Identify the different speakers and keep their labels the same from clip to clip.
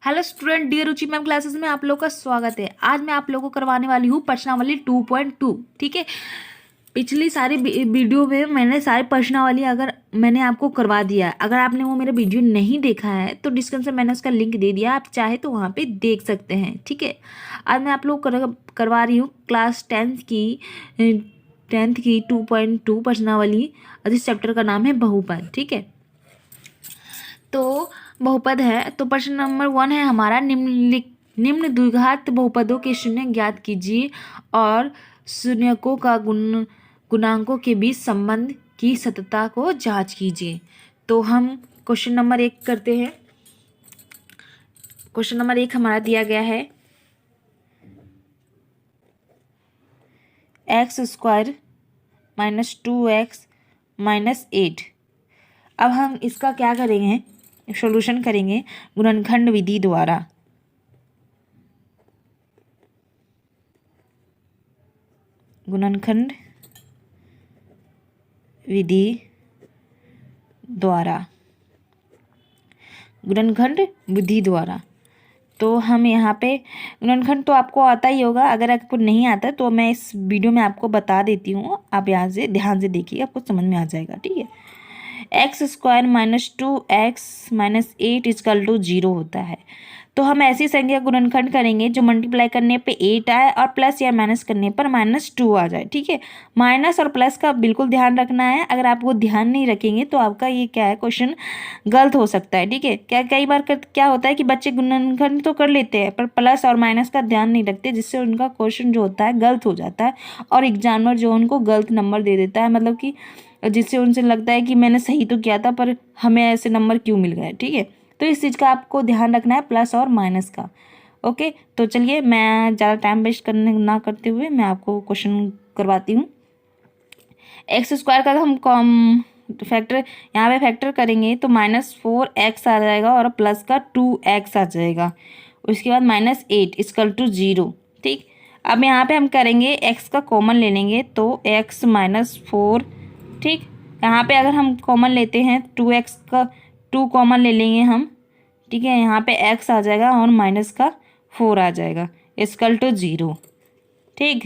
Speaker 1: Hello student, dear रुचि ma'am classes में आप लोग का स्वागत है। आज मैं आप लोगों को करवाने वाली हूँ प्रश्नावली 2.2। ठीक है, पिछली सारी वीडियो में मैंने सारी प्रश्नावली अगर मैंने आपको करवा दिया है। अगर आपने वो मेरा वीडियो नहीं देखा है तो डिस्क्रिप्शन में मैंने उसका लिंक दे दिया, आप चाहे तो वहाँ पे देख सकते हैं। ठीक है, आज मैं आप लोग करवा रही हूँ क्लास 10th की 2.2 प्रश्नावली। इस चैप्टर का नाम है बहुपद। ठीक है, तो बहुपद है तो प्रश्न नंबर 1 है हमारा, निम्न द्विघात बहुपदों के शून्य ज्ञात कीजिए और शून्यकों का गुणांकों के बीच संबंध की सततता को जांच कीजिए। तो हम क्वेश्चन नंबर 1 करते हैं। क्वेश्चन नंबर 1 हमारा दिया गया है x² - 2x - 8। अब हम इसका क्या करेंगे, सॉल्यूशन करेंगे गुणनखंड विधि द्वारा। गुणनखंड विधि द्वारा, गुणनखंड विधि द्वारा। तो हम यहाँ पे गुणनखंड तो आपको आता ही होगा, अगर आपको नहीं आता तो मैं इस वीडियो में आपको बता देती हूँ। आप यहाँ से ध्यान से देखिए, आपको समझ में आ जाएगा। ठीक है, x² - 2x - 8 = 0 होता है। तो हम ऐसी संख्या गुणनखंड करेंगे जो मल्टीप्लाई करने पे 8 आए और प्लस या माइनस करने पर -2 आ जाए। ठीक है, माइनस और प्लस का बिल्कुल ध्यान रखना है। अगर आप वो ध्यान नहीं रखेंगे तो आपका ये क्या है, क्वेश्चन गलत हो सकता है। ठीक है, कई बार क्या होता है कि बच्चे गुणनखंड तो कर लेते हैं पर प्लस और माइनस का ध्यान नहीं रखते, जिससे उनका क्वेश्चन जो होता है गलत हो जाता है और एग्जामिनर जो उनको गलत नंबर दे देता है। मतलब कि जिससे उनसे लगता है कि मैंने सही तो किया था पर हमें ऐसे नंबर क्यों मिल गए। ठीक है, तो इस चीज़ का आपको ध्यान रखना है, प्लस और माइनस का। ओके, तो चलिए मैं ज़्यादा टाइम वेस्ट ना करते हुए मैं आपको क्वेश्चन करवाती हूँ। x² का हम फैक्टर यहाँ पे फैक्टर करेंगे तो -4x आ जाएगा और प्लस का 2x आ जाएगा। उसके बाद -8 = 0। ठीक, अब यहाँ पे हम करेंगे x का कॉमन ले लेंगे तो x - 4। ठीक, यहाँ पे अगर हम कॉमन लेते हैं 2x का 2 कॉमन ले लेंगे हम। ठीक है, यहाँ पे x आ जाएगा और माइनस का 4 आ जाएगा = 0। ठीक,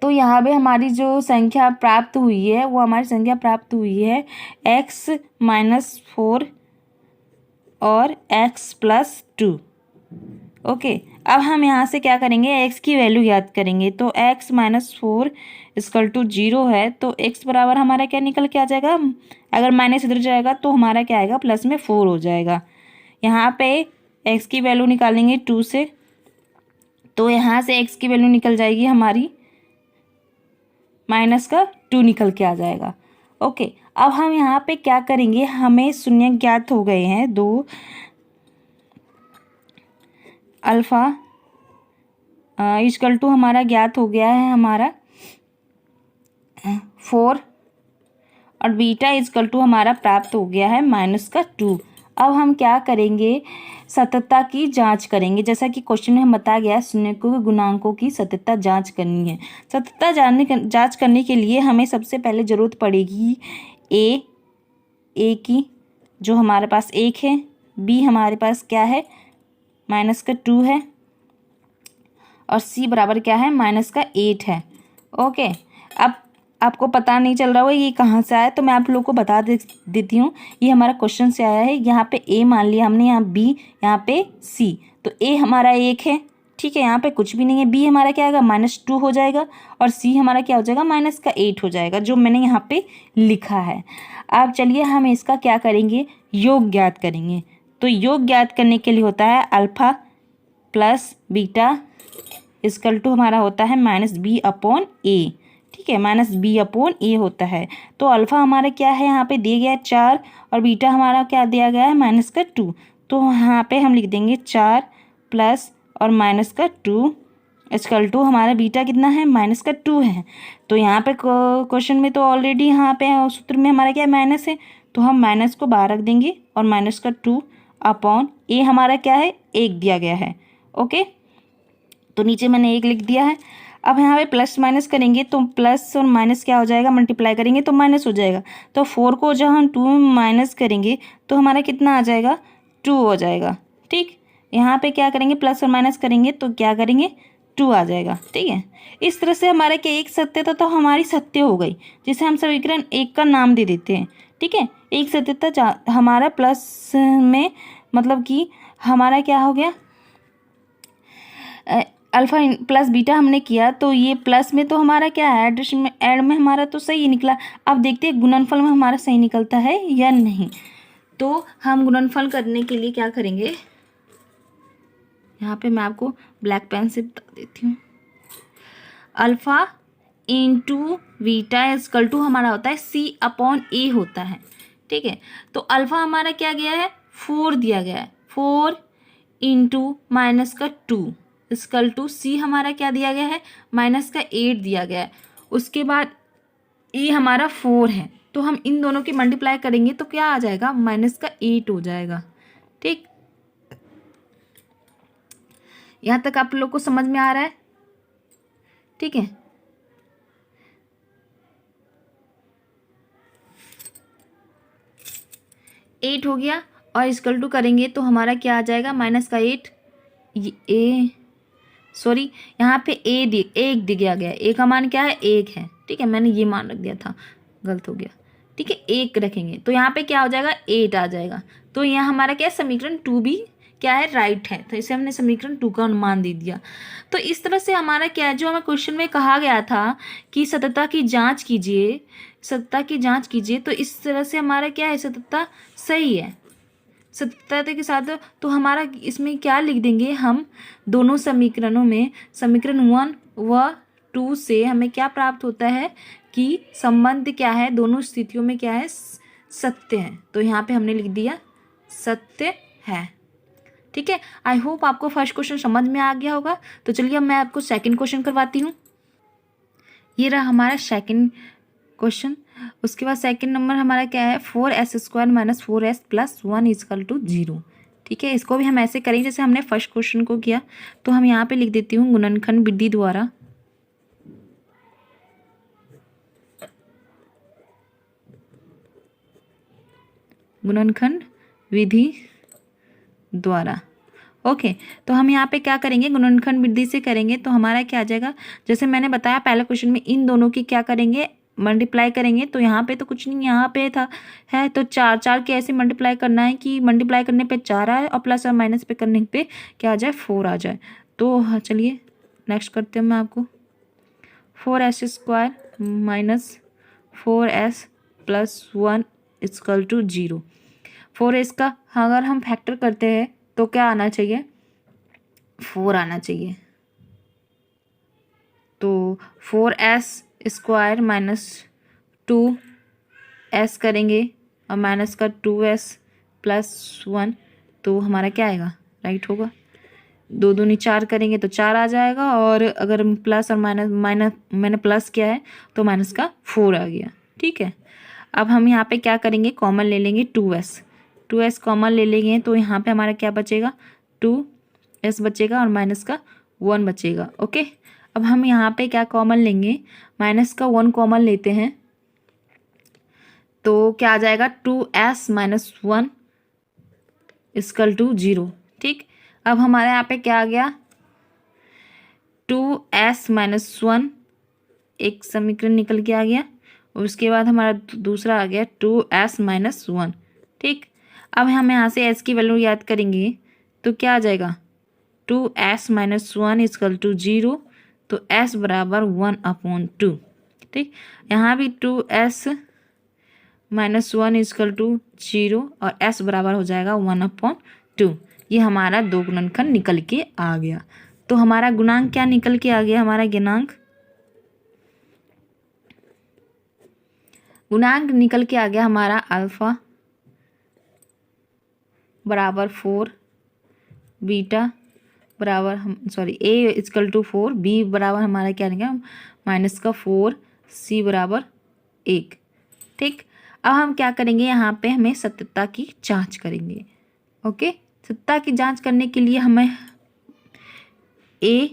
Speaker 1: तो यहाँ पे हमारी जो संख्या प्राप्त हुई है वो हमारी संख्या प्राप्त हुई है x - 4 और x + 2। ओके, अब हम यहाँ से क्या करेंगे, x की वैल्यू याद करेंगे। तो x - 4 = 0 है तो x बराबर हमारा क्या निकल के आ जाएगा, अगर माइनस इधर जाएगा तो हमारा क्या आएगा, प्लस में 4 हो जाएगा। यहाँ पे x की वैल्यू निकालेंगे 2 से, तो यहाँ से x की वैल्यू निकल जाएगी हमारी -2 निकल के आ जाएगा। ओके, अब हम यहाँ पे क्या करेंगे, हमें शून्य ज्ञात हो गए हैं 2 अल्फ़ा = हमारा ज्ञात हो गया है हमारा 4 और बीटा = हमारा प्राप्त हो गया है -2। अब हम क्या करेंगे, सततता की जांच करेंगे। जैसा कि क्वेश्चन में हम बताया गया है, शून्यकों के गुणांकों की सततता जांच करनी है। सततता जांच करने के लिए हमें सबसे पहले जरूरत पड़ेगी ए की, जो हमारे पास 1 है, बी हमारे पास क्या है -2 है और सी बराबर क्या है -8 है। ओके, अब आपको पता नहीं चल रहा होगा ये कहाँ से आया, तो मैं आप लोगों को बता देती हूँ। ये हमारा क्वेश्चन से आया है। यहाँ पे ए मान लिया हमने, यहाँ बी, यहाँ पे सी। तो ए हमारा 1 है। ठीक है, यहाँ पे कुछ भी नहीं है। बी हमारा क्या आएगा, -2 हो जाएगा और सी हमारा क्या हो जाएगा, -8 हो जाएगा, जो मैंने यहाँ पे लिखा है। अब चलिए हम इसका क्या करेंगे, योग ज्ञात करेंगे। तो योग ज्ञात करने के लिए होता है अल्फ़ा + बीटा = हमारा होता है -b/a। ठीक है, -b/a होता है। तो अल्फ़ा हमारा क्या है, यहाँ पे दिया गया है 4 और बीटा हमारा क्या दिया गया है -2। तो यहाँ पे हम लिख देंगे 4 प्लस और -2 = हमारा बीटा कितना है, -2 है। तो यहाँ पे क्वेश्चन में तो ऑलरेडी यहाँ पे सूत्र में हमारा क्या है, माइनस है, तो हम माइनस को बाहर रख देंगे और -2/a हमारा क्या है, 1 दिया गया है। ओके, तो नीचे मैंने 1 लिख दिया है। अब यहाँ पे प्लस माइनस करेंगे तो प्लस और माइनस क्या हो जाएगा, मल्टीप्लाई करेंगे तो माइनस हो जाएगा। तो 4 को जब हम 2 में माइनस करेंगे तो हमारा कितना आ जाएगा, 2 हो जाएगा। ठीक, यहाँ पे क्या करेंगे, प्लस और माइनस करेंगे तो क्या करेंगे, 2 आ जाएगा। ठीक है, इस तरह से हमारे क्या एक सत्यता तो हमारी सत्य हो गई, जिसे हम समीकरण 1 का नाम दे देते हैं। ठीक है, एक सत्यता हमारा प्लस में मतलब कि हमारा क्या हो गया, अल्फा प्लस बीटा हमने किया तो ये प्लस में तो हमारा क्या है, एडिशन में ऐड में हमारा तो सही निकला। अब देखते हैं गुणनफल में हमारा सही निकलता है या नहीं। तो हम गुणनफल करने के लिए क्या करेंगे, यहाँ पे मैं आपको ब्लैक पेन से बता देती हूँ। Alpha into beta equal to हमारा होता है C/A होता है। ठीक है, तो अल्फा हमारा क्या गया है, 4 दिया गया है, 4 इंटू माइनस का 2 इजकल टू C हमारा क्या दिया गया है, माइनस का 8 दिया गया है। उसके बाद E हमारा 4 है, तो हम इन दोनों की मल्टीप्लाई करेंगे तो क्या आ जाएगा, माइनस का 8 हो जाएगा। ठीक, यहाँ तक आप लोग को समझ में आ रहा है। ठीक है, एट हो गया और इक्वल टू करेंगे तो हमारा क्या आ जाएगा, माइनस का 8, सॉरी यहाँ पे एक दिया गया, ए का मान क्या है, 1 है। ठीक है, मैंने ये मान रख दिया था, गलत हो गया। ठीक है, 1 रखेंगे तो यहाँ पे क्या हो जाएगा, 8 आ जाएगा। तो यहाँ हमारा क्या है, समीकरण 2 भी क्या है, राइट है। तो इसे हमने समीकरण 2 का अनुमान दे दिया। तो इस तरह से हमारा क्या है, जो हमें क्वेश्चन में कहा गया था कि सत्यता की जांच कीजिए, सत्यता की जांच कीजिए, तो इस तरह से हमारा क्या है, सत्यता सही है। सत्यता के साथ तो हमारा इसमें क्या लिख देंगे हम, दोनों समीकरणों में समीकरण 1 व 2 से हमें क्या प्राप्त होता है कि संबंध क्या है, दोनों स्थितियों में क्या है, सत्य है। तो यहाँ पे हमने लिख दिया सत्य है। ठीक है, आई होप आपको फर्स्ट क्वेश्चन समझ में आ गया होगा। तो चलिए अब मैं आपको सेकंड क्वेश्चन करवाती हूँ। ये रहा हमारा सेकंड क्वेश्चन। उसके बाद सेकंड नंबर हमारा क्या है, 4s² minus 4s plus 1 is equal to 0। ठीक है, इसको भी हम ऐसे करेंगे जैसे हमने फर्स्ट क्वेश्चन को किया। तो हम यहाँ पे लिख देती हूँ गुणनखंड विधि द्वारा, गुणनखंड विधि द्वारा। ओके, तो हम यहाँ पे क्या करेंगे, गुणनखंड विधि से करेंगे तो हमारा क्या आ जाएगा, जैसे मैंने बताया पहले क्वेश्चन में, इन दोनों की क्या करेंगे, मल्टीप्लाई करेंगे। तो यहाँ पे तो कुछ नहीं, यहाँ पे था है तो 4 के ऐसे मल्टीप्लाई करना है कि मल्टीप्लाई करने पे 4 आए और प्लस और माइनस पे करने पे क्या आ जाए, 4 आ जाए। तो हाँ चलिए नेक्स्ट करते हैं मैं आपको, 4s² minus 4s plus 1 is equal to 0। 4s का अगर हम फैक्टर करते हैं तो क्या आना चाहिए, 4 आना चाहिए। तो 4s² माइनस 2s करेंगे और माइनस का 2s प्लस 1, तो हमारा क्या आएगा, राइट होगा। 2 दूनी 4 करेंगे तो 4 आ जाएगा, और अगर प्लस और माइनस मैंने प्लस किया है तो माइनस का 4 आ गया। ठीक है, अब हम यहाँ पे क्या करेंगे, कॉमन ले लेंगे 2s कॉमन ले लेंगे तो यहाँ पे हमारा क्या बचेगा, 2s बचेगा और माइनस का 1 बचेगा। ओके, अब हम यहाँ पे क्या कॉमन लेंगे, माइनस का 1 कॉमन लेते हैं तो क्या आ जाएगा, 2s माइनस 1 इजकल टू 0। ठीक, अब हमारे यहाँ पे क्या आ गया, 2s माइनस 1 एक समीकरण निकल के आ गया, और उसके बाद हमारा दूसरा आ गया 2s माइनस 1। ठीक, अब हम यहाँ से s की वैल्यू याद करेंगे तो क्या आ जाएगा, 2s माइनस 1 इजकल टू 0, तो s बराबर 1/2। ठीक, यहाँ भी 2s माइनस 1 इजकल टू 0 और s बराबर हो जाएगा 1/2। ये हमारा दो गुणनखंड निकल के आ गया। तो हमारा गुणांक क्या निकल के आ गया, हमारा गुणांक निकल के आ गया हमारा अल्फा बराबर 4, बीटा बराबर a इजकल टू 4, b बराबर हमारा क्या रहेगा, माइनस का 4, c बराबर 1। ठीक, अब हम क्या करेंगे, यहाँ पे हमें सत्यता की जांच करेंगे। ओके, सत्यता की जांच करने के लिए हमें a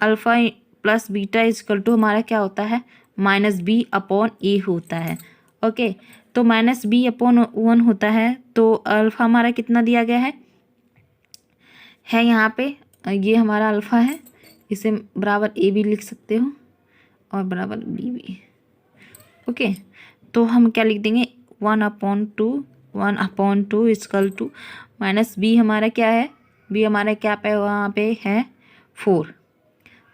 Speaker 1: alpha plus beta equal to हमारा क्या होता है, -b/a होता है। ओके, तो -b/1 होता है तो अल्फ़ा हमारा कितना दिया गया है यहाँ पे, ये हमारा अल्फ़ा है, इसे बराबर ए भी लिख सकते हो और बराबर बी भी। ओके, तो हम क्या लिख देंगे 1/2 इक्वल टू माइनस बी हमारा क्या है, बी हमारा क्या पे वहाँ पे है 4,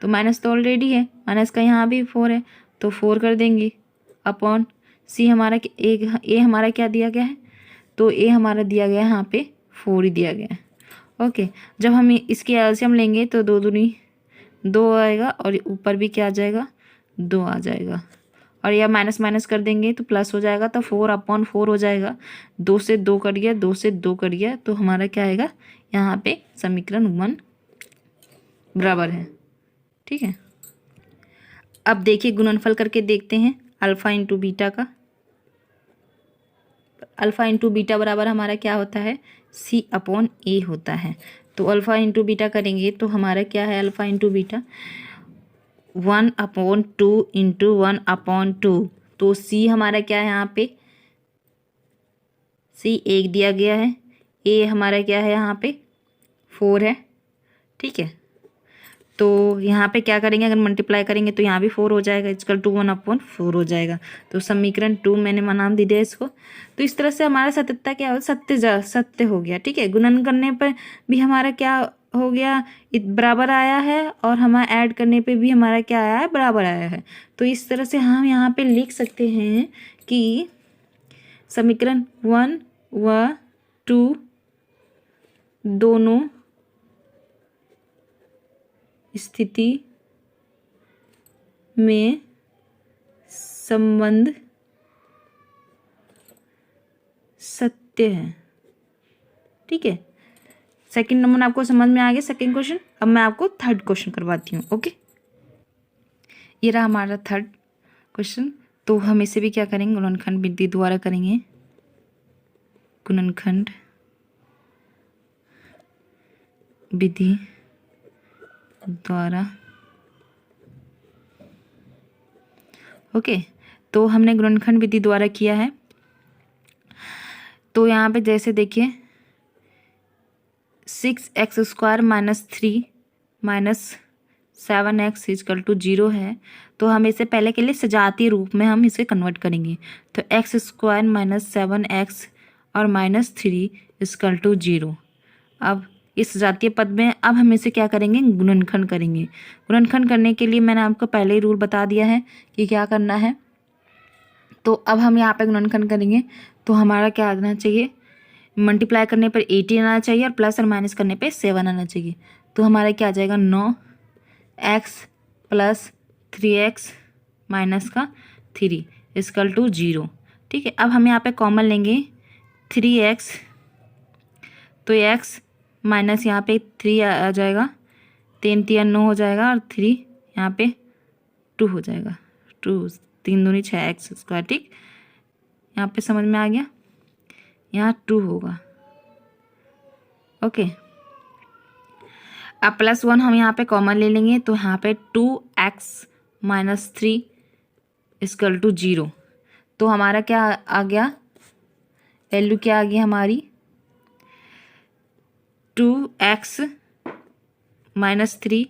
Speaker 1: तो माइनस तो ऑलरेडी है, माइनस का यहाँ भी 4 है तो 4 कर देंगे अपॉन सी हमारा ए हमारा क्या दिया गया है, तो ए हमारा दिया गया है यहाँ पे 4 ही दिया गया है। ओके, जब हम इसकी एलसीएम लेंगे तो 2 दूनी 2 आएगा और ऊपर भी क्या आ जाएगा 2 आ जाएगा, और यह माइनस माइनस कर देंगे तो प्लस हो जाएगा, तो 4/4 हो जाएगा। 2 से 2 कट गया, 2 से 2 कट गया, तो हमारा क्या आएगा यहाँ पे समीकरण 1 बराबर है। ठीक है, अब देखिए गुणनफल करके देखते हैं अल्फ़ा इंटू बीटा का। अल्फ़ा इंटू बीटा बराबर हमारा क्या होता है C/A होता है। तो अल्फ़ा इंटू बीटा करेंगे तो हमारा क्या है अल्फ़ा इंटू बीटा 1/2 इंटू 1/2, तो C हमारा क्या है यहाँ पे C 1 दिया गया है, A हमारा क्या है यहाँ पे 4 है। ठीक है, तो यहाँ पे क्या करेंगे, अगर मल्टीप्लाई करेंगे तो यहाँ भी 4 हो जाएगा, इक्वल टू 1/4 हो जाएगा। तो समीकरण 2 मैंने नाम दे दिया इसको। तो इस तरह से हमारा सत्यता क्या हो सत्य हो गया। ठीक है, गुणन करने पर भी हमारा क्या हो गया बराबर आया है, और हमारा ऐड करने पे भी हमारा क्या आया है बराबर आया है। तो इस तरह से हम यहाँ पे लिख सकते हैं कि समीकरण 1 व 2 दोनों स्थिति में संबंध सत्य है। ठीक है, सेकंड नंबर आपको समझ में आ गया सेकंड क्वेश्चन। अब मैं आपको थर्ड क्वेश्चन करवाती हूँ। ओके, ये रहा हमारा थर्ड क्वेश्चन। तो हम इसे भी क्या करेंगे गुणनखंड विधि द्वारा करेंगे, गुणनखंड विधि द्वारा। ओके, तो हमने गुणनखंड विधि द्वारा किया है। तो यहाँ पे जैसे देखिए 6x² minus 3 minus 7x equal to 0 है, तो हम इसे पहले के लिए सजातीय रूप में हम इसे कन्वर्ट करेंगे। तो x² माइनस 7x और माइनस 3 इक्वल टू 0। अब इस सजातीय पद में अब हम इसे क्या करेंगे गुणनखंड करेंगे। गुणनखंड करने के लिए मैंने आपको पहले ही रूल बता दिया है कि क्या करना है। तो अब हम यहाँ पे गुणनखंड करेंगे तो हमारा क्या आना चाहिए, मल्टीप्लाई करने पर 80 आना चाहिए और प्लस और माइनस करने पे 7 आना चाहिए। तो हमारा क्या आ जाएगा 9x प्लस 3x माइनस का 3 इक्वल टू 0। ठीक है, अब हम यहाँ पे कॉमन लेंगे 3x, तो x माइनस यहाँ पे 3 आ जाएगा, 3 3 9 हो जाएगा और 3 यहाँ पे 2 हो जाएगा, 2 3 दूनी 6x²। ठीक, यहाँ पे समझ में आ गया, यहाँ 2 होगा। ओके, अब +1 हम यहाँ पे कॉमन ले लेंगे तो यहाँ पे 2x माइनस 3 इक्वल टू 0। तो हमारा क्या आ गया वैल्यू, क्या आ गई हमारी 2x माइनस 3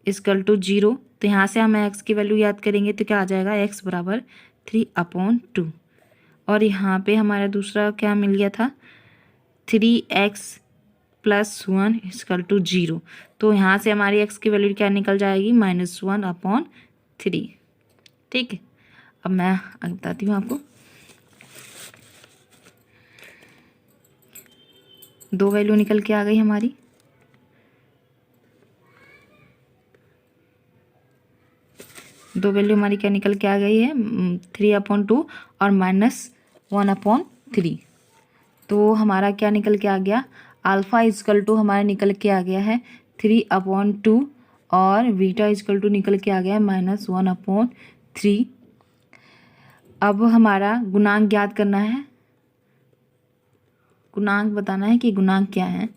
Speaker 1: इक्वल टू 0। तो यहाँ से हम x की वैल्यू याद करेंगे तो क्या आ जाएगा x बराबर 3/2। और यहाँ पे हमारा दूसरा क्या मिल गया था 3x प्लस 1 इक्वल टू 0। तो यहाँ से हमारी x की वैल्यू क्या निकल जाएगी -1/3। ठीक है, अब मैं बताती हूँ आपको। दो वैल्यू निकल के आ गई हमारी, दो वैल्यू हमारी क्या निकल के आ गई है 3/2 और -1/3। तो हमारा क्या निकल के आ गया अल्फ़ा इक्वल टू हमारा निकल के आ गया है 3/2 और बीटा इक्वल टू निकल के आ गया है -1/3। अब हमारा गुणांक ज्ञात करना है, गुणांक बताना है कि गुणांक क्या है।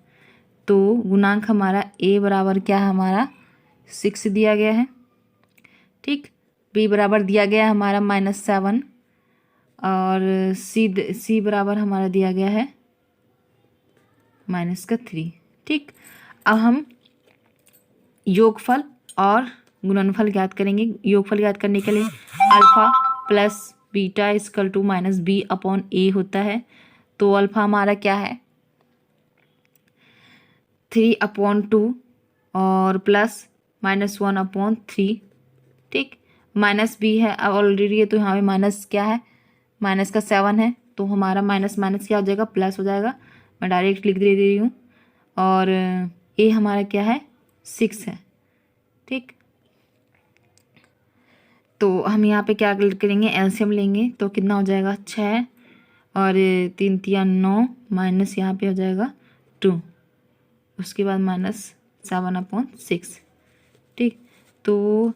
Speaker 1: तो गुणांक हमारा a बराबर क्या है हमारा 6 दिया गया है। ठीक, b बराबर दिया गया है हमारा -7 और सी बराबर हमारा दिया गया है -3। ठीक, अब हम योगफल और गुणनफल ज्ञात करेंगे। योगफल ज्ञात करने के लिए alpha plus beta equal to -b/a होता है। तो अल्फा हमारा क्या है 3/2 और प्लस -1/3। ठीक, माइनस बी है ऑलरेडी है, तो यहाँ पे माइनस क्या है, माइनस का 7 है, तो हमारा माइनस माइनस क्या हो जाएगा, प्लस हो जाएगा। मैं डायरेक्ट लिख दे रही हूँ। और ए हमारा क्या है 6 है। ठीक, तो हम यहाँ पे क्या करेंगे, एलसीएम लेंगे तो कितना हो जाएगा 6 और 3 3 9 माइनस यहाँ पे हो जाएगा 2, उसके बाद -7/6। ठीक, तो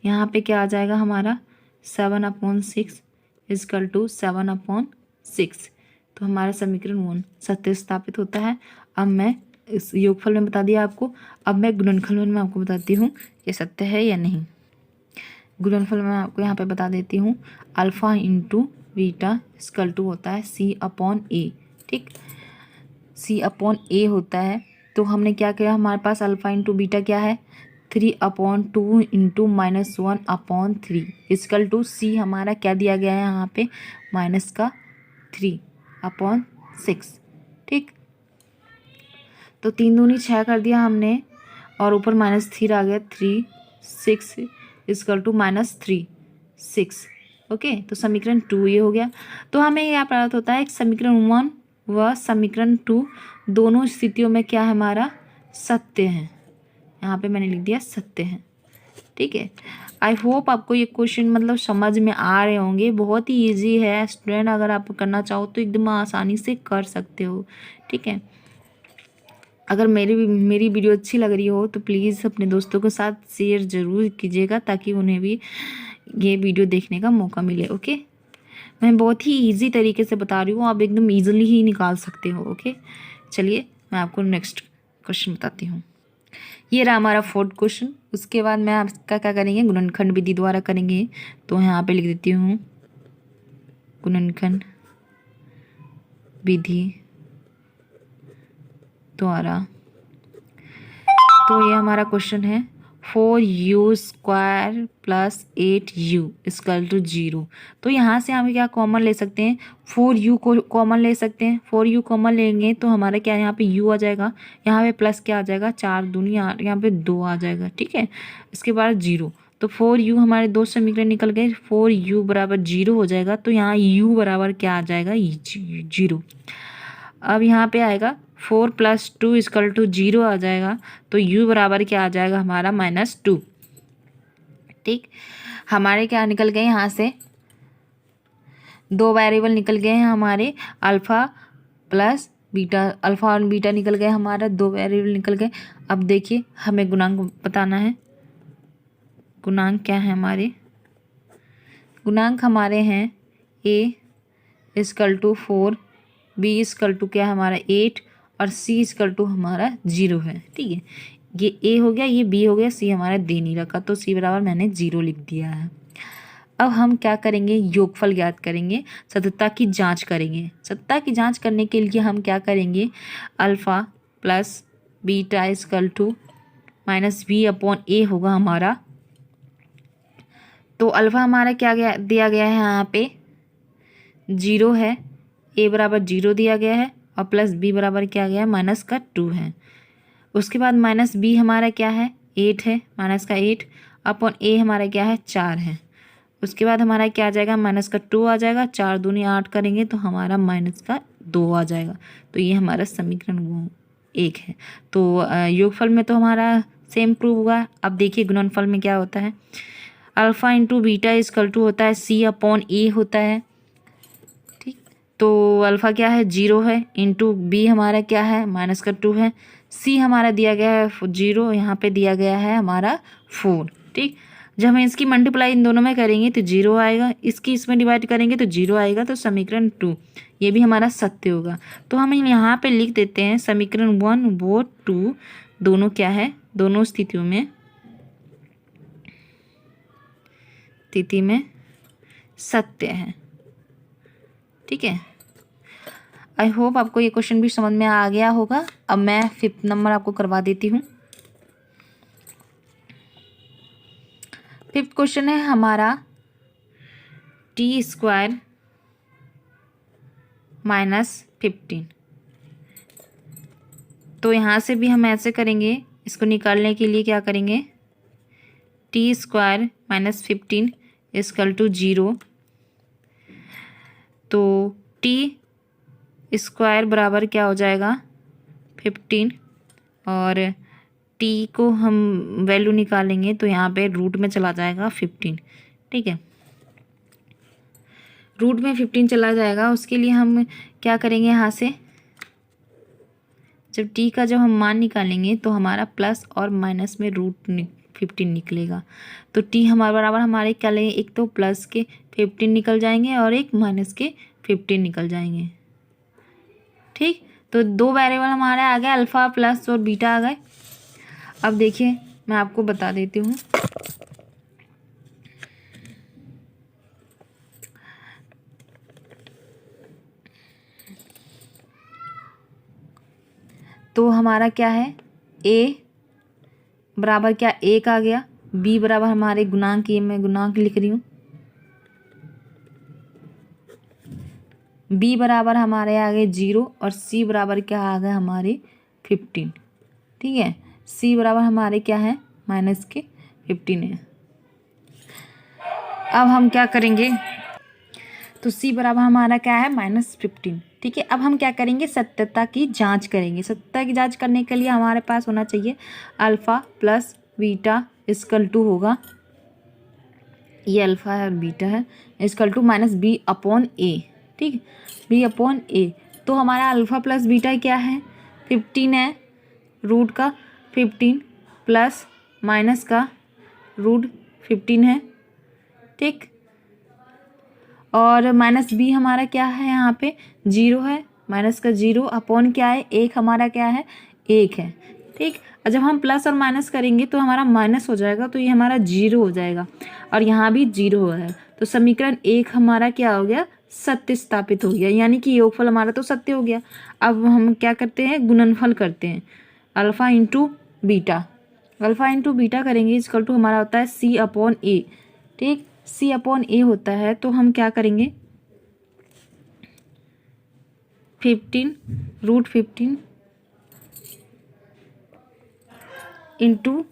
Speaker 1: यहाँ पे क्या आ जाएगा हमारा 7/6 इक्वल टू 7/6। तो हमारा समीकरण 1 सत्य स्थापित होता है। अब मैं इस योगफल में बता दिया आपको, अब मैं गुणनफल में आपको बताती हूँ ये सत्य है या नहीं। गुणनफल में आपको यहाँ पे बता देती हूँ, alpha into beta equal to होता है C/A। ठीक, C/A होता है। तो हमने क्या किया, हमारे पास अल्फा इंटू बीटा क्या है 3/2 इंटू -1/3 इक्वल टू C हमारा क्या दिया गया है यहाँ पे -3/6। ठीक, तो 3 दूनी 6 कर दिया हमने और ऊपर -3 आ गया 3 6 इक्वल टू -3 6। ओके, तो समीकरण 2 ये हो गया। तो हमें यह प्राप्त होता है समीकरण 1 व समीकरण 2 दोनों स्थितियों में क्या है हमारा सत्य है। यहाँ पे मैंने लिख दिया सत्य है। ठीक है, आई होप आपको ये क्वेश्चन मतलब समझ में आ रहे होंगे। बहुत ही इजी है स्टूडेंट, अगर आप करना चाहो तो एकदम आसानी से कर सकते हो। ठीक है, अगर मेरी वीडियो अच्छी लग रही हो तो प्लीज़ अपने दोस्तों के साथ शेयर ज़रूर कीजिएगा ताकि उन्हें भी ये वीडियो देखने का मौका मिले। ओके, मैं बहुत ही इजी तरीके से बता रही हूँ, आप एकदम ईजिली ही निकाल सकते हो। ओके, चलिए मैं आपको नेक्स्ट क्वेश्चन बताती हूँ। ये रहा हमारा 4th क्वेश्चन। उसके बाद मैं आपका क्या करेंगे, गुणनखंड विधि द्वारा करेंगे। तो यहाँ पे लिख देती हूँ गुणनखंड विधि द्वारा। तो ये हमारा क्वेश्चन है 4u² + 8u = 0। तो यहाँ से हम क्या कॉमन ले सकते हैं, 4u को कॉमन ले सकते हैं। 4u कॉमन लेंगे तो हमारा क्या यहाँ पे u आ जाएगा, यहाँ पे प्लस क्या आ जाएगा 4 दूनी 8, यहाँ पे 2 आ जाएगा। ठीक है, इसके बाद 0। तो 4u हमारे दो समीकरण निकल गए, 4u = 0 हो जाएगा। तो यहाँ u बराबर क्या आ जाएगा 0। अब यहाँ पे आएगा 4 + 2 = 0 आ जाएगा। तो u बराबर क्या आ जाएगा हमारा -2। ठीक, हमारे क्या निकल गए यहाँ से, दो वेरिएबल निकल गए हैं हमारे, अल्फ़ा प्लस बीटा। अल्फ़ा और बीटा निकल गए हमारा, दो वेरिएबल निकल गए। अब देखिए हमें गुणांक बताना है। गुणांक क्या है हमारे, गुणांक हमारे हैं a = 4, b = क्या है हमारा 8 और c = हमारा 0 है। ठीक है, ये a हो गया, ये b हो गया, c हमारा दे नहीं रखा, तो c बराबर मैंने 0 लिख दिया है। अब हम क्या करेंगे, योगफल ज्ञात करेंगे, सत्यता की जांच करेंगे। सत्यता की जांच करने के लिए हम क्या करेंगे, अल्फ़ा प्लस बीटा = -b/a होगा हमारा। तो अल्फ़ा हमारा क्या दिया गया है यहाँ पे 0 है, a बराबर 0 दिया गया है और प्लस b बराबर क्या गया है -2 है। उसके बाद -b हमारा क्या है 8 है, -8/a हमारा क्या है 4 है। उसके बाद हमारा क्या आ जाएगा -2 आ जाएगा, 4 दूनी 8 करेंगे तो हमारा -2 आ जाएगा। तो ये हमारा समीकरण 1 है। तो योगफल में तो हमारा सेम प्रूव हुआ। अब देखिए गुणनफल में क्या होता है, अल्फ़ा इंटू बीटा = होता है C/A होता है। ठीक, तो अल्फ़ा क्या है 0 है, इंटू b हमारा क्या है -2 है, c हमारा दिया गया है 0, यहाँ पे दिया गया है हमारा 4। ठीक, जब हम इसकी मल्टीप्लाई इन दोनों में करेंगे तो 0 आएगा, इसकी इसमें डिवाइड करेंगे तो 0 आएगा। तो समीकरण 2 ये भी हमारा सत्य होगा। तो हम यहाँ पे लिख देते हैं समीकरण 1 व 2 दोनों क्या है, दोनों स्थिति में सत्य है। ठीक है। आई होप आपको ये क्वेश्चन भी समझ में आ गया होगा। अब मैं 5th नंबर आपको करवा देती हूँ। 5th क्वेश्चन है हमारा t² - 15। तो यहाँ से भी हम ऐसे करेंगे, इसको निकालने के लिए क्या करेंगे, t² - 15 = 0। तो t² बराबर क्या हो जाएगा 15, और t को हम वैल्यू निकालेंगे तो यहाँ पे रूट में चला जाएगा 15। ठीक है, रूट में 15 चला जाएगा। उसके लिए हम क्या करेंगे, यहाँ से जब t का जब हम मान निकालेंगे तो हमारा प्लस और माइनस में रूट 15 निकलेगा। तो t हमारे बराबर हमारे क्या लेंगे, एक तो प्लस के 15 निकल जाएंगे और एक माइनस के 15 निकल जाएंगे। ठीक, तो 2 वेरिएबल हमारे आ गए, अल्फ़ा प्लस और बीटा आ गए। अब देखिए मैं आपको बता देती हूँ। तो हमारा क्या है, a बराबर क्या 1 आ गया, b बराबर हमारे गुणांक, ये मैं गुणांक लिख रही हूँ, b बराबर हमारे आ गए 0 और c बराबर क्या आ गए हमारे 15। ठीक है, c बराबर हमारे क्या है माइनस के 15 है। अब हम क्या करेंगे, तो c बराबर हमारा क्या है -15। ठीक है, अब हम क्या करेंगे, सत्यता की जांच करेंगे। सत्यता की जांच करने के लिए हमारे पास होना चाहिए अल्फ़ा प्लस बीटा = होगा, ये अल्फ़ा है और बीटा है, = -b/a। ठीक, b/a। तो हमारा अल्फ़ा प्लस बीटा क्या है 15 है, रूट का 15 प्लस माइनस का रूट 15 है। ठीक, और -b हमारा क्या है, यहाँ पे 0 है, माइनस का 0 अपॉन क्या है 1, हमारा क्या है 1 है। ठीक, और जब हम प्लस और माइनस करेंगे तो हमारा माइनस हो जाएगा, तो ये हमारा 0 हो जाएगा और यहाँ भी 0 है। तो समीकरण 1 हमारा क्या हो गया, सत्य स्थापित हो गया, यानी कि योगफल हमारा तो सत्य हो गया। अब हम क्या करते हैं, गुणनफल करते हैं, alpha into beta, alpha into beta करेंगे = हमारा होता है c/a। ठीक, c/a होता है, तो हम क्या करेंगे 15 √15 इंटू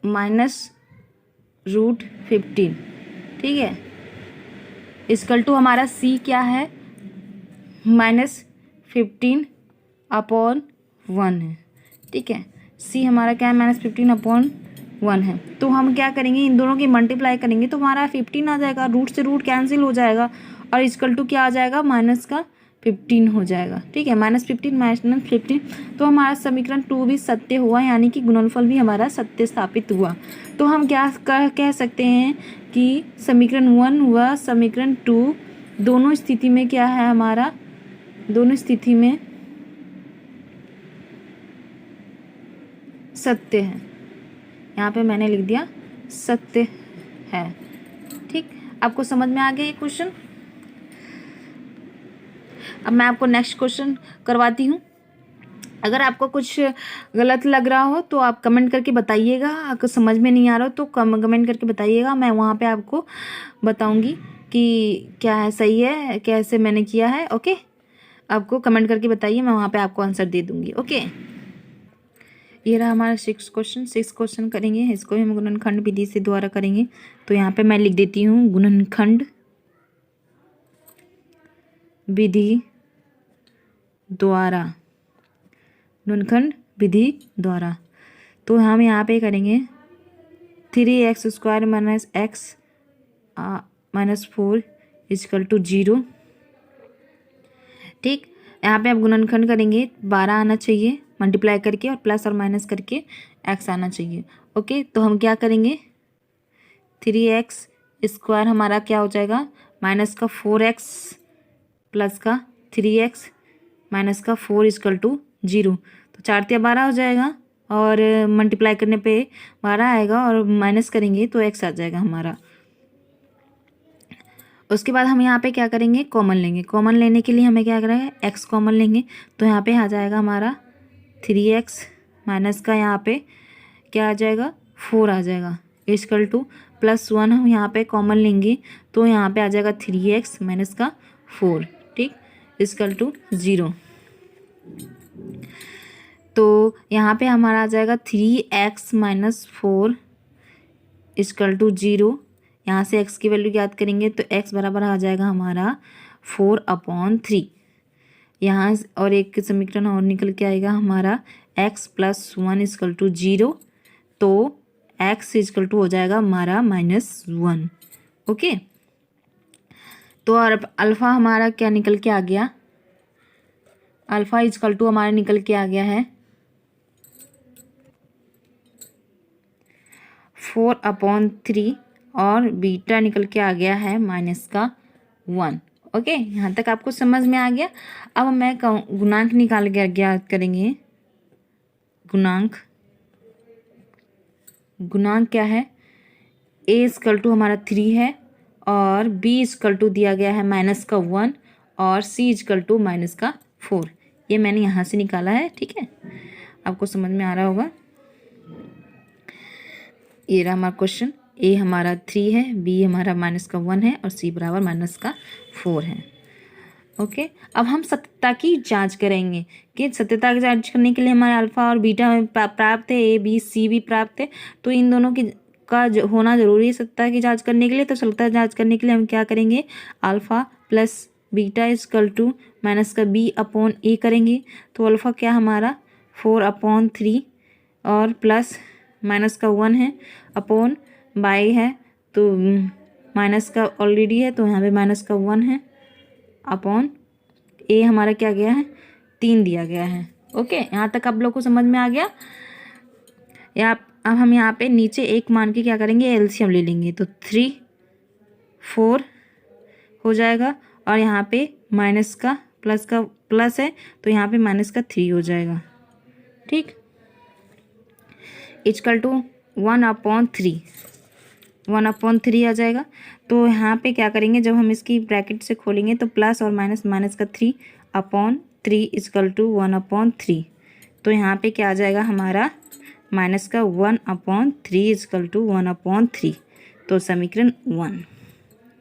Speaker 1: माइनस √15। ठीक है, = हमारा c क्या है -15/1 है। ठीक है, c हमारा क्या है -15/1 है। तो हम क्या करेंगे, इन दोनों की मल्टीप्लाई करेंगे तो हमारा 15 आ जाएगा, रूट से रूट कैंसिल हो जाएगा और = क्या आ जाएगा माइनस का 15 हो जाएगा। ठीक है, -15 तो हमारा समीकरण 2 भी सत्य हुआ, यानी कि गुणनफल भी हमारा सत्य स्थापित हुआ। तो हम क्या कह सकते हैं कि समीकरण 1 व समीकरण 2 दोनों स्थिति में क्या है हमारा, दोनों स्थिति में सत्य है। यहाँ पे मैंने लिख दिया सत्य है। ठीक, आपको समझ में आ गया ये क्वेश्चन। अब मैं आपको नेक्स्ट क्वेश्चन करवाती हूँ। अगर आपको कुछ गलत लग रहा हो तो आप कमेंट करके बताइएगा, अगर समझ में नहीं आ रहा हो तो कमेंट करके बताइएगा, मैं वहाँ पे आपको बताऊँगी कि क्या है सही है, कैसे मैंने किया है। ओके, आपको कमेंट करके बताइए, मैं वहाँ पे आपको आंसर दे दूँगी। ओके, ये रहा हमारा 6 क्वेश्चन करेंगे, इसको हम गुणनखंड विधि से द्वारा करेंगे। तो यहाँ पे मैं लिख देती हूँ गुणनखंड विधि द्वारा, गुणनखंड विधि द्वारा। तो हम यहाँ पे करेंगे 3x² - x - 4 = 0। ठीक, यहाँ पे आप गुणनखंड करेंगे, 12 आना चाहिए मल्टीप्लाई करके और प्लस और माइनस करके x आना चाहिए। ओके, तो हम क्या करेंगे 3x² हमारा क्या हो जाएगा माइनस का 4x प्लस का 3x माइनस का 4 = 0। तो 4 × 12 हो जाएगा और मल्टीप्लाई करने पे 12 आएगा और माइनस करेंगे तो x आ जाएगा हमारा। उसके बाद हम यहाँ पे क्या करेंगे, कॉमन लेंगे। कॉमन लेने के लिए हमें क्या करेंगे, x कॉमन लेंगे। तो यहाँ पे आ जाएगा हमारा 3x माइनस का यहाँ पे क्या आ जाएगा, 4 आ जाएगा, इक्वल टू +1 हम यहाँ पे कॉमन लेंगे तो यहाँ पे आ जाएगा 3x माइनस का 4, ठीक, इक्वल टू 0। तो यहाँ पे हमारा आ जाएगा 3x माइनस 4 इक्वल टू 0। यहाँ से x की वैल्यू याद करेंगे तो x बराबर आ जाएगा हमारा 4/3। यहाँ और एक समीकरण और निकल के आएगा हमारा x + 1 इक्वल टू 0। तो x इक्वल टू हो जाएगा हमारा -1। ओके, तो अल्फ़ा हमारा क्या निकल के आ गया, अल्फ़ा इक्वल टू हमारा निकल के आ गया है 4/3 और बीटा निकल के आ गया है -1। ओके, यहाँ तक आपको समझ में आ गया। अब मैं गुणांक निकाल के ज्ञात करेंगे। गुणांक क्या है, a इक्वल टू हमारा 3 है और b इक्वल टू दिया गया है -1 और c इक्वल टू -4। ये मैंने यहाँ से निकाला है, ठीक है, आपको समझ में आ रहा होगा। ये रहा हमारा क्वेश्चन, a हमारा 3 है, b हमारा -1 है और c बराबर -4 है। ओके, अब हम सत्यता की जांच करेंगे कि सत्यता की जांच करने के लिए हमारे अल्फ़ा और बीटा में प्राप्त है, ए बी सी भी प्राप्त है, तो इन दोनों की होना जरूरी है सत्यता की जांच करने के लिए। तो सत्यता जांच करने के लिए हम क्या करेंगे, alpha plus beta equal to -b/a करेंगे। तो अल्फ़ा क्या हमारा 4/3 और प्लस -1 है, अपॉन बाई है तो माइनस का ऑलरेडी है तो यहाँ पे -1 है, अपॉन ए हमारा क्या गया है 3 दिया गया है। ओके, यहाँ तक आप लोग को समझ में आ गया। अब हम यहाँ पे नीचे एक मान के क्या करेंगे, एलसीएम ले लेंगे। तो 3 4 हो जाएगा और यहाँ पे माइनस का प्लस है तो यहाँ पे -3 हो जाएगा, ठीक, इक्वल टू 1/3 आ जाएगा। तो यहाँ पे क्या करेंगे, जब हम इसकी ब्रैकेट से खोलेंगे तो प्लस और माइनस का 3/3 इक्वल टू 1/3। तो यहाँ पे क्या आ जाएगा हमारा -1/3 इक्वल टू 1/3। तो समीकरण 1,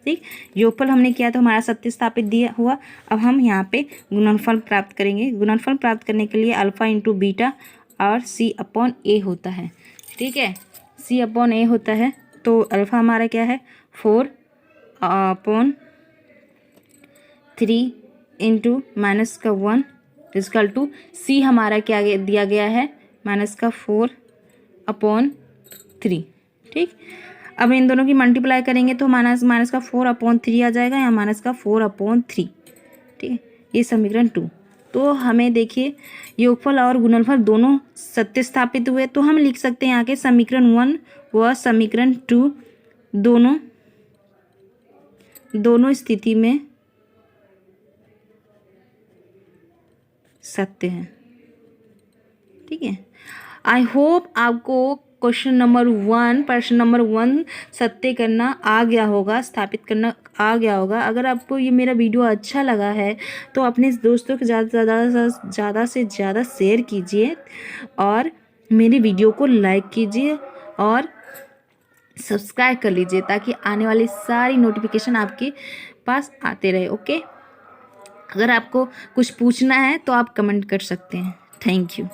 Speaker 1: ठीक। योगफल हमने किया तो हमारा सत्य स्थापित दिया हुआ। अब हम यहाँ पे गुणनफल प्राप्त करेंगे। गुणनफल प्राप्त करने के लिए अल्फ़ा इंटू बीटा और c/a होता है, ठीक है, c/a होता है। तो अल्फ़ा हमारा क्या है 4/3 इंटू -1 इक्वल टू c हमारा क्या दिया गया है -4/3, ठीक। अब इन दोनों की मल्टीप्लाई करेंगे तो माइनस का 4/3 आ जाएगा या -4/3, ठीक है, ये समीकरण 2। तो हमें देखिए योगफल और गुणनफल दोनों सत्य स्थापित हुए, तो हम लिख सकते हैं यहाँ के समीकरण 1 व समीकरण 2 दोनों स्थिति में सत्य हैं, ठीक है। आई होप आपको प्रश्न नंबर 1 सत्य करना आ गया होगा, स्थापित करना आ गया होगा। अगर आपको ये मेरा वीडियो अच्छा लगा है तो अपने दोस्तों के ज़्यादा से ज़्यादा शेयर कीजिए और मेरी वीडियो को लाइक कीजिए और सब्सक्राइब कर लीजिए ताकि आने वाली सारी नोटिफिकेशन आपके पास आते रहे। ओके, अगर आपको कुछ पूछना है तो आप कमेंट कर सकते हैं। Thank you.